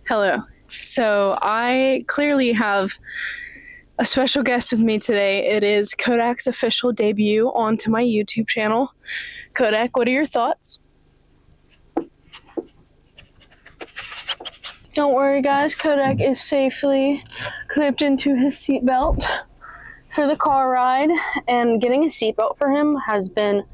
Hello. So I clearly have a special guest with me today. It is Kodak's official debut onto my YouTube channel. Kodak, what are your thoughts? Don't worry, guys. Kodak is safely clipped into his seatbelt for the car ride, and getting a seatbelt for him has been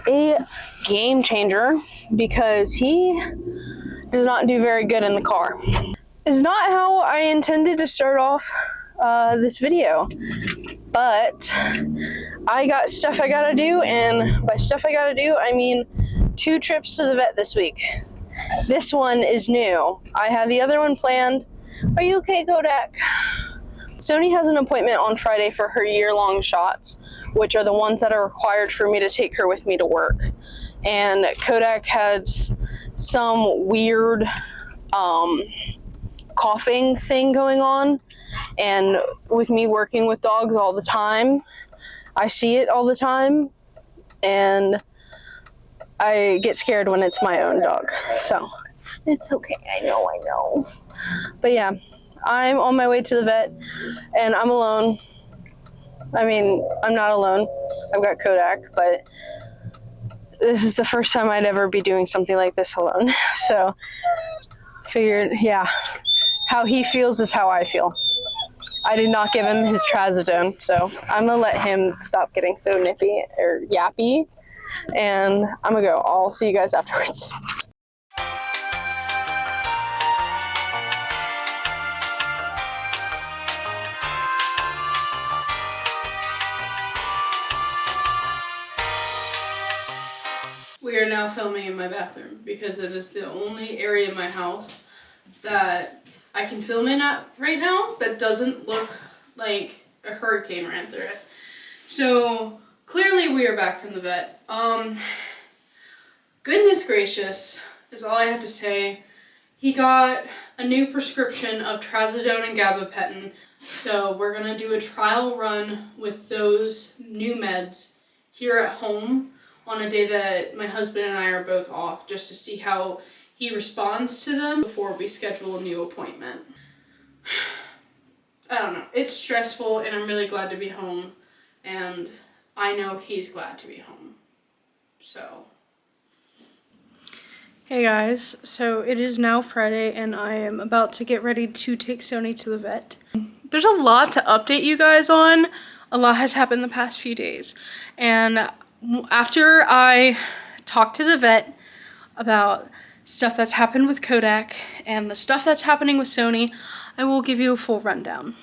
a game changer because he does not do very good in the car. It's not how I intended to start off this video, but I got stuff I gotta do, and by stuff I gotta do, I mean 2 trips to the vet this week. This one is new. I have the other one planned. Are you okay, Kodak? Sony has an appointment on Friday for her year-long shots, which are the ones that are required for me to take her with me to work. And Kodak has some weird coughing thing going on, and with me working with dogs all the time, I see it all the time, and I get scared when it's my own dog. So it's okay. I know. But yeah, I'm on my way to the vet, and I'm alone. I mean, I'm not alone. I've got Kodak, but this is the first time I'd ever be doing something like this alone. So figured, yeah, how he feels is how I feel. I did not give him his trazodone, so I'm gonna let him stop getting so nippy or yappy, and I'm gonna go. I'll see you guys afterwards. We are now filming in my bathroom because it is the only area in my house that I can film in at right now that doesn't look like a hurricane ran through it. So clearly we are back from the vet. Goodness gracious is all I have to say. He got a new prescription of trazodone and gabapentin. So we're gonna do a trial run with those new meds here at home on a day that my husband and I are both off, just to see how he responds to them before we schedule a new appointment. I don't know. It's stressful, and I'm really glad to be home, and I know he's glad to be home. So. Hey guys, so it is now Friday, and I am about to get ready to take Sony to the vet. There's a lot to update you guys on. A lot has happened the past few days, and after I talked to the vet about stuff that's happened with Kodak and the stuff that's happening with Sony, I will give you a full rundown.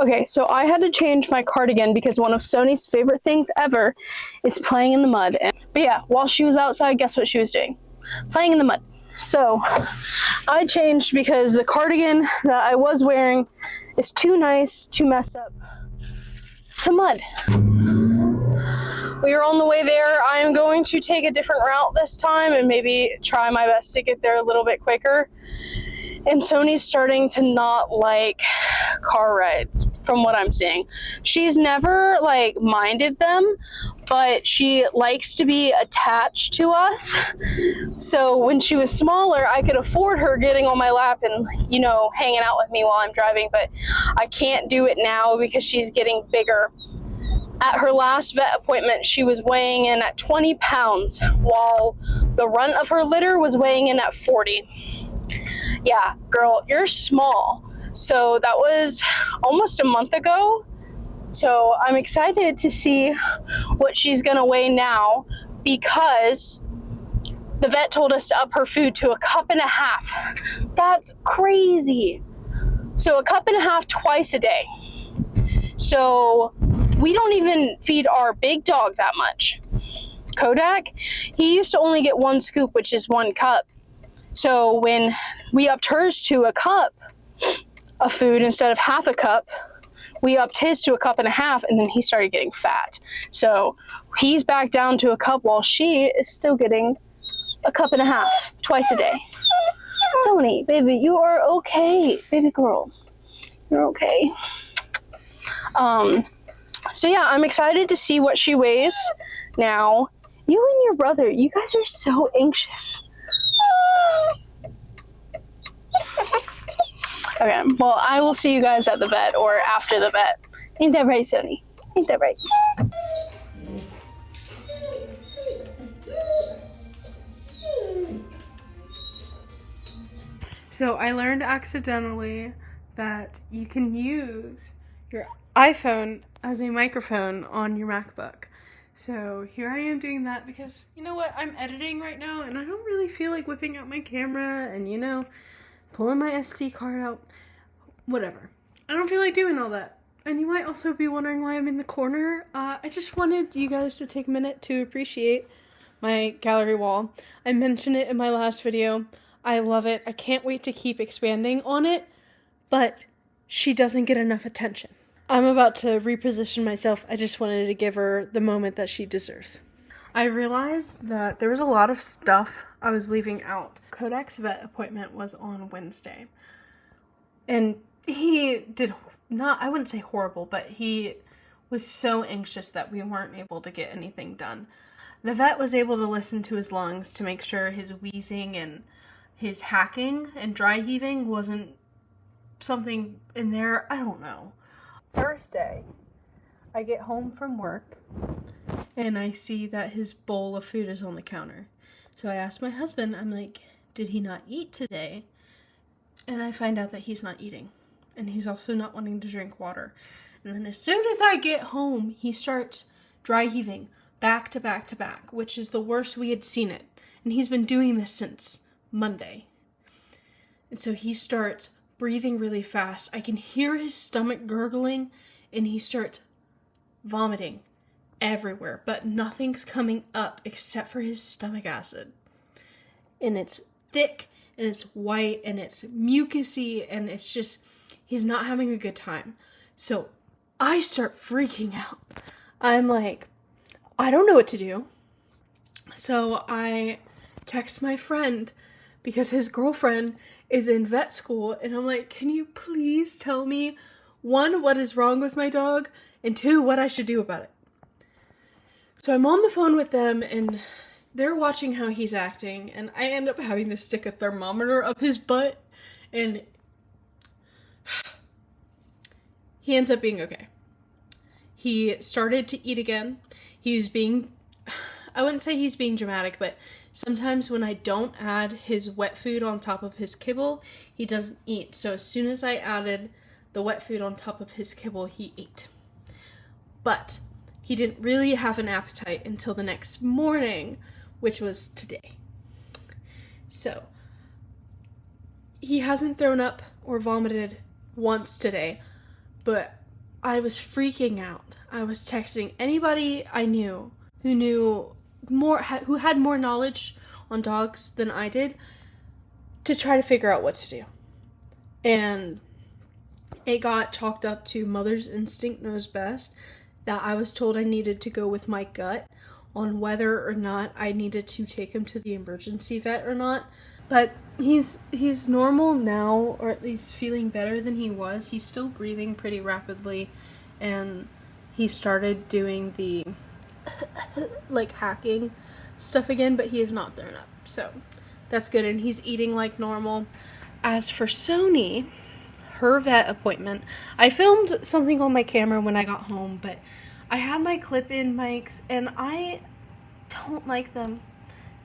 Okay, so I had to change my cardigan because one of Sony's favorite things ever is playing in the mud. But yeah, while she was outside, guess what she was doing? Playing in the mud. So I changed because the cardigan that I was wearing is too nice to mess up to mud. We are on the way there. I am going to take a different route this time and maybe try my best to get there a little bit quicker. And Sony's starting to not like car rides from what I'm seeing. She's never minded them, but she likes to be attached to us. So when she was smaller, I could afford her getting on my lap and, hanging out with me while I'm driving, but I can't do it now because she's getting bigger. At her last vet appointment, she was weighing in at 20 pounds, while the runt of her litter was weighing in at 40. Yeah, girl, you're small. So that was almost a month ago. So I'm excited to see what she's gonna weigh now, because the vet told us to up her food to 1.5 cups. That's crazy. So 1.5 cups twice a day. So we don't even feed our big dog that much. Kodak, he used to only get 1 scoop, which is 1 cup. So when we upped hers to 1 cup of food instead of 1/2 cup, we upped his to 1.5 cups, and then he started getting fat. So he's back down to 1 cup while she is still getting 1.5 cups twice a day. Sony, baby, you are okay. Baby girl, you're okay. So yeah, I'm excited to see what she weighs now. You and your brother, you guys are so anxious. Okay, well, I will see you guys at the vet or after the vet. Ain't that right, Sony? Ain't that right? So I learned accidentally that you can use your iPhone as a microphone on your MacBook. So here I am doing that because, you know what, I'm editing right now and I don't really feel like whipping out my camera and, you know, pulling my SD card out. Whatever. I don't feel like doing all that. And you might also be wondering why I'm in the corner. I just wanted you guys to take a minute to appreciate my gallery wall. I mentioned it in my last video. I love it. I can't wait to keep expanding on it, but she doesn't get enough attention. I'm about to reposition myself. I just wanted to give her the moment that she deserves. I realized that there was a lot of stuff I was leaving out. Kodak's vet appointment was on Wednesday. And he did not, I wouldn't say horrible, but he was so anxious that we weren't able to get anything done. The vet was able to listen to his lungs to make sure his wheezing and his hacking and dry heaving wasn't something in there. I don't know. Thursday, I get home from work and I see that his bowl of food is on the counter. So I asked my husband, I'm like, did he not eat today? And I find out that he's not eating. And he's also not wanting to drink water. And then as soon as I get home, he starts dry heaving back to back to back, which is the worst we had seen it. And he's been doing this since Monday. And so he starts breathing really fast. I can hear his stomach gurgling and he starts vomiting everywhere, but nothing's coming up except for his stomach acid. And it's thick and it's white and it's mucusy and it's just, he's not having a good time. So I start freaking out. I'm like, I don't know what to do. So I text my friend because his girlfriend is in vet school and I'm like, can you please tell me, 1, what is wrong with my dog, and 2, what I should do about it. So I'm on the phone with them and they're watching how he's acting and I end up having to stick a thermometer up his butt and he ends up being okay. He started to eat again. He's being, I wouldn't say he's being dramatic, but sometimes when I don't add his wet food on top of his kibble, he doesn't eat. So as soon as I added the wet food on top of his kibble, he ate. But he didn't really have an appetite until the next morning, which was today. So he hasn't thrown up or vomited once today, but I was freaking out. I was texting anybody I knew who knew more, who had more knowledge on dogs than I did, to try to figure out what to do. And it got chalked up to mother's instinct knows best, that I was told I needed to go with my gut on whether or not I needed to take him to the emergency vet or not. But he's normal now, or at least feeling better than he was. He's still breathing pretty rapidly, and he started doing the like hacking stuff again, but he is not thrown up, so that's good, and he's eating like normal. As for Sony, her vet appointment, I filmed something on my camera when I got home, but I have my clip-in mics and I don't like them.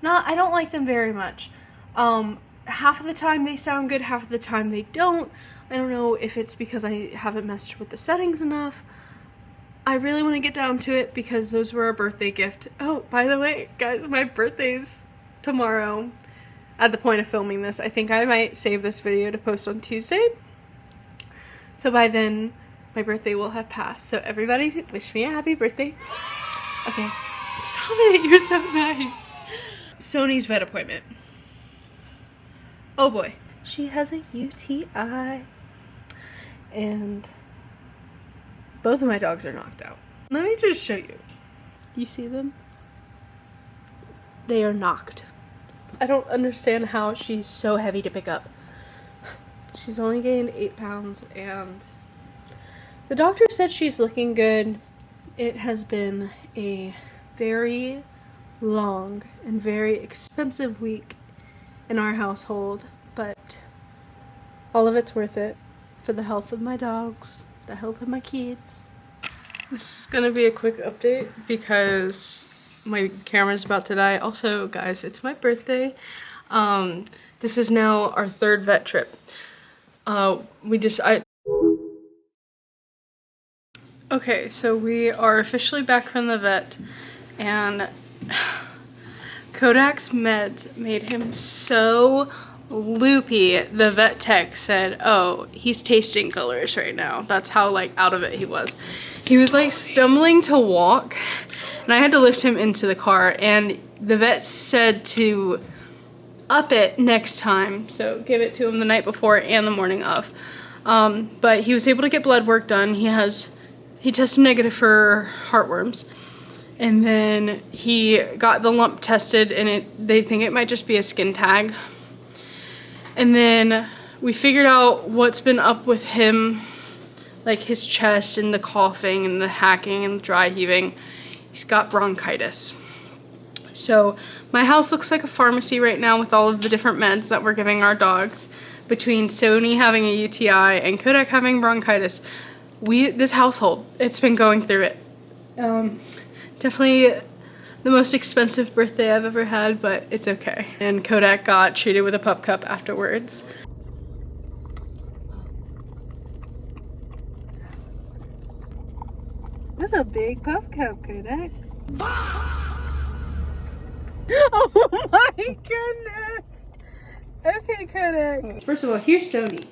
I don't like them very much. Half of the time they sound good, half of the time they don't. I don't know if it's because I haven't messed with the settings enough. I really want to get down to it because those were a birthday gift. Oh, by the way, guys, my birthday's tomorrow. At the point of filming this, I think I might save this video to post on Tuesday. So by then, my birthday will have passed. So everybody wish me a happy birthday. Okay, stop it, you're so nice. Sony's vet appointment. Oh boy. She has a UTI. And both of my dogs are knocked out. Let me just show you. You see them? They are knocked. I don't understand how she's so heavy to pick up. She's only gained 8 pounds and the doctor said she's looking good. It has been a very long and very expensive week in our household, but All of it's worth it for the health of my dogs, the health of my kids. This is gonna be a quick update because my camera's about to die. Also, guys, it's my birthday. This is now our third vet trip. Okay, so we are officially back from the vet, and Kodak's meds made him so loopy. The vet tech said, oh, he's tasting colors right now. That's how like out of it he was. He was like stumbling to walk, and I had to lift him into the car, and the vet said to up it next time, so give it to him the night before and the morning of. But he was able to get blood work done. He tested negative for heartworms, and then he got the lump tested, and they think it might just be a skin tag. And then we figured out what's been up with him, like his chest and the coughing and the hacking and the dry heaving. He's got bronchitis. So my house looks like a pharmacy right now with all of the different meds that we're giving our dogs. Between Sony having a UTI and Kodak having bronchitis, this household, it's been going through it. Definitely the most expensive birthday I've ever had, but it's okay. And Kodak got treated with a pup cup afterwards. That's a big pup cup, Kodak. Oh my goodness! Okay, Kodak. First of all, here's Sony,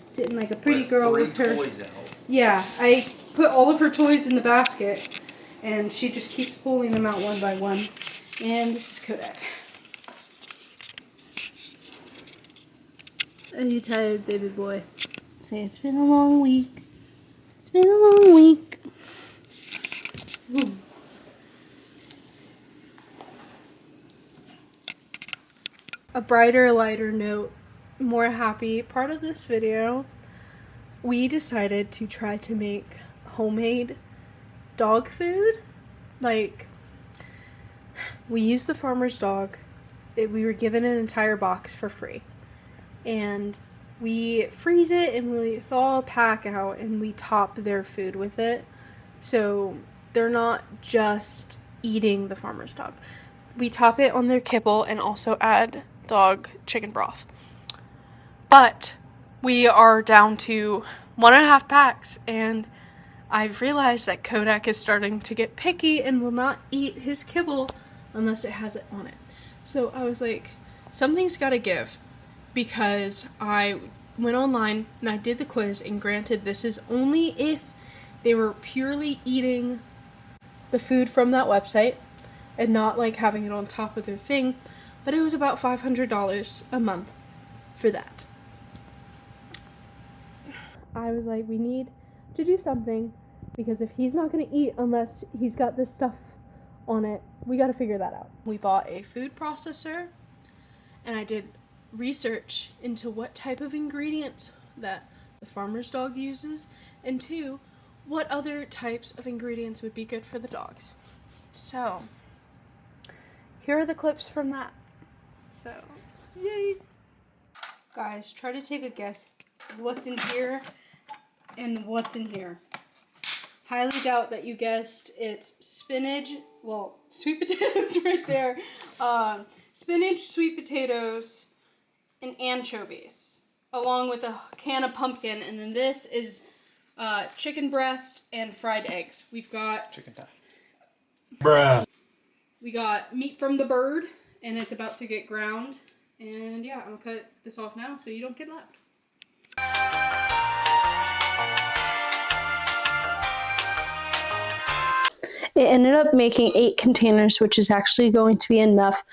sitting like a pretty girl with her toys out. Yeah, I put all of her toys in the basket, and she just keeps pulling them out one by one. And this is Kodak. Are you tired, baby boy? Say it's been a long week. It's been a long week. Ooh. A brighter, lighter note, more happy part of this video, we decided to try to make homemade dog food. Like, we used the farmer's dog. We were given an entire box for free. And we freeze it and we thaw a pack out and we top their food with it. So they're not just eating the farmer's dog. We top it on their kibble and also add dog chicken broth. But we are down to 1.5 packs, and I've realized that Kodak is starting to get picky and will not eat his kibble unless it has it on it. So I was like, something's gotta give, because I went online and I did the quiz, and granted, this is only if they were purely eating the food from that website and not like having it on top of their thing, but it was about $500 a month for that. I was like, we need to do something, because if he's not going to eat unless he's got this stuff on it, we got to figure that out. We bought a food processor, and I did research into what type of ingredients that the farmer's dog uses, and 2, what other types of ingredients would be good for the dogs. So, here are the clips from that. So, yay! Guys, try to take a guess what's in here and what's in here. Highly doubt that you guessed it's spinach, well, sweet potatoes right there. Spinach, sweet potatoes, and anchovies, along with a can of pumpkin, and then this is chicken breast and fried eggs. We've got chicken thigh. Bruh. We got meat from the bird, and it's about to get ground. And yeah, I'm gonna cut this off now so you don't get left. It ended up making 8 containers, which is actually going to be enough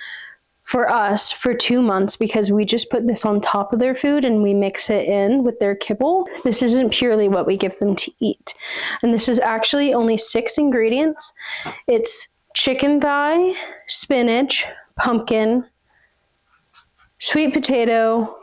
for us for 2 months, because we just put this on top of their food and we mix it in with their kibble. This isn't purely what we give them to eat. And this is actually only 6 ingredients. It's chicken thigh, spinach, pumpkin, sweet potato.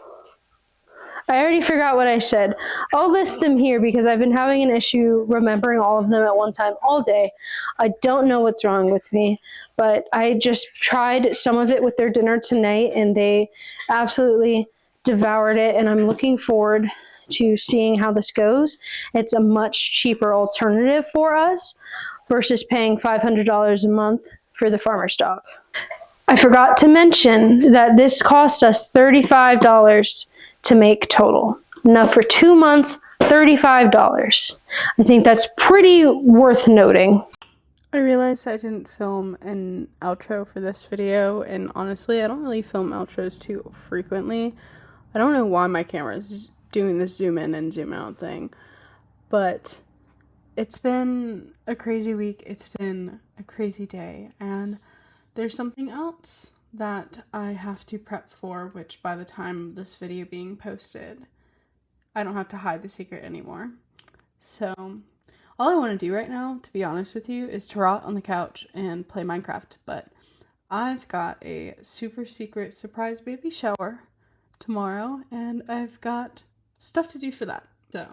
I already forgot what I said. I'll list them here because I've been having an issue remembering all of them at one time all day. I don't know what's wrong with me, but I just tried some of it with their dinner tonight, and they absolutely devoured it, and I'm looking forward to seeing how this goes. It's a much cheaper alternative for us versus paying $500 a month for the farmer's dog. I forgot to mention that this cost us $35 to make total. Now for 2 months, $35. I think that's pretty worth noting. I realized I didn't film an outro for this video, and honestly, I don't really film outros too frequently. I don't know why my camera is doing this zoom in and zoom out thing, but it's been a crazy week. It's been a crazy day, and there's something else that I have to prep for, which by the time this video being posted, I don't have to hide the secret anymore. So all I want to do right now, to be honest with you, is to rot on the couch and play Minecraft, but I've got a super secret surprise baby shower tomorrow, and I've got stuff to do for that. So